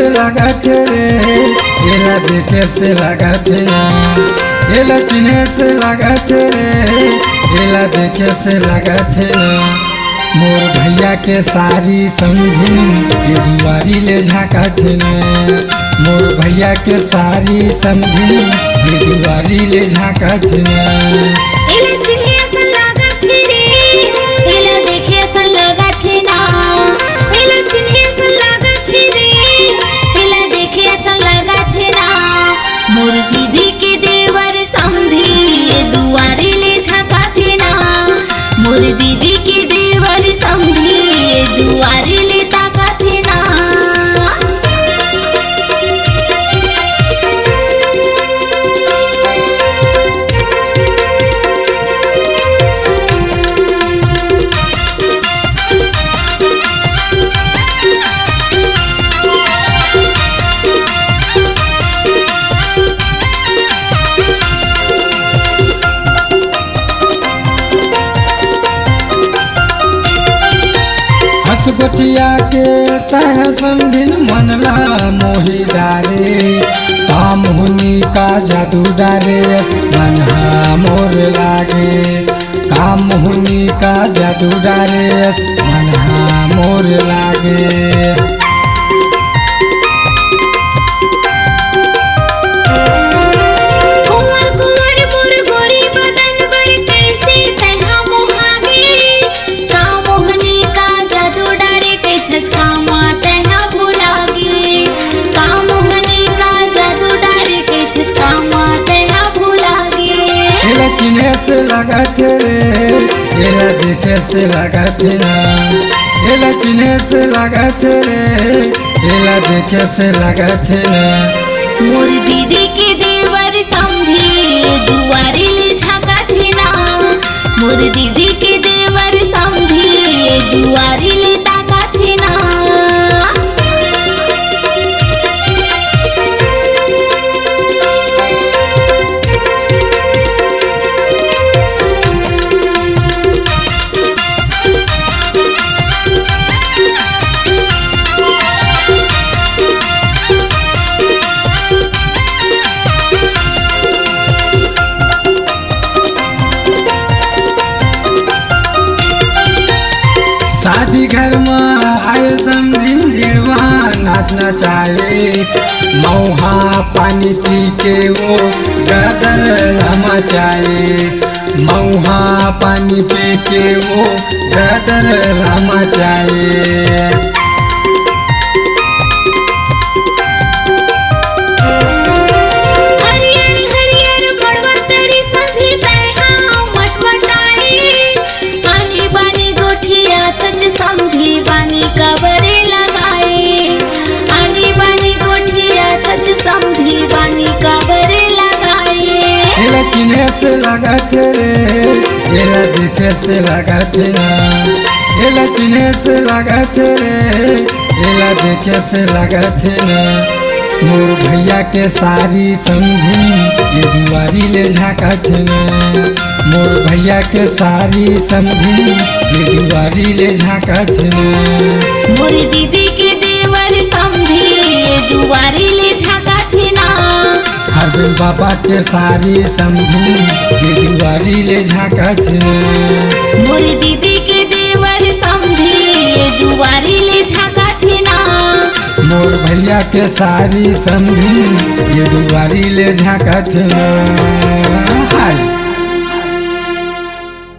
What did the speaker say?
से लागत रे, एला देखे से लागत ना, एला चिन्हे से लागत रे, एला देखे से लागत ना। मोर भैया के सारी समझिन ये दुआरी ले झाँकत ना, मोर भैया के सारी समझिन ये दुआरी ले झाँकत ना। एला चिन्हे से लागत रे, एला देखे से लागत ना, एला चिन्हे से लागत रे, एला देखे से लागत ना। मोर दीदी के देवर समधी ये दुआरी ले झाँकत ना, मोर दीदी के देवर समधी ये दुआरी ले ताकत ना। गोटिया के तह समझिन मनला मोही डारे, काम हुनी का जादू डारे मनहा मोर लागे, काम हुनी का जादू डारे मनहा मोर लागे। चिन्हे से लागत रे, एला देखे से लागत ना, एला चिन्हे से लागत रे, एला देखे से लागत ना। मोर दीदी के देवर समधी दुआरी ले झाँकत ना, मोर दीदी के देवर समधी दुआरी ले ताकत ना। शादी घर में आए समझिन झिड़वा नाचना चाहे, मौहा पानी पी के वो गदर मचाए, मौहा पानी पी के वो गदर मचाए। चिन्हे से लागत रे, एला देखे से लागत ना, एला चिन्हे से लागत रे, एला देखे से लागत ना। मोर भैया के सारी समझिन ये दुआरी ले झाँकत ना, मोर भैया के सारी समझिन ये दुआरी ले झाँकत ना। मोर दीदी के देवर समधी ये दुआरी ले झाँकत ना, हरबिन बाबा के सारी समझिन ये दुआरी ले झाँकत ना। मोर दीदी के देवर समधी ये दुआरी ले झाँकत ना, मोर भैया के सारी समझिन ये दुआरी ले झाँकत ना।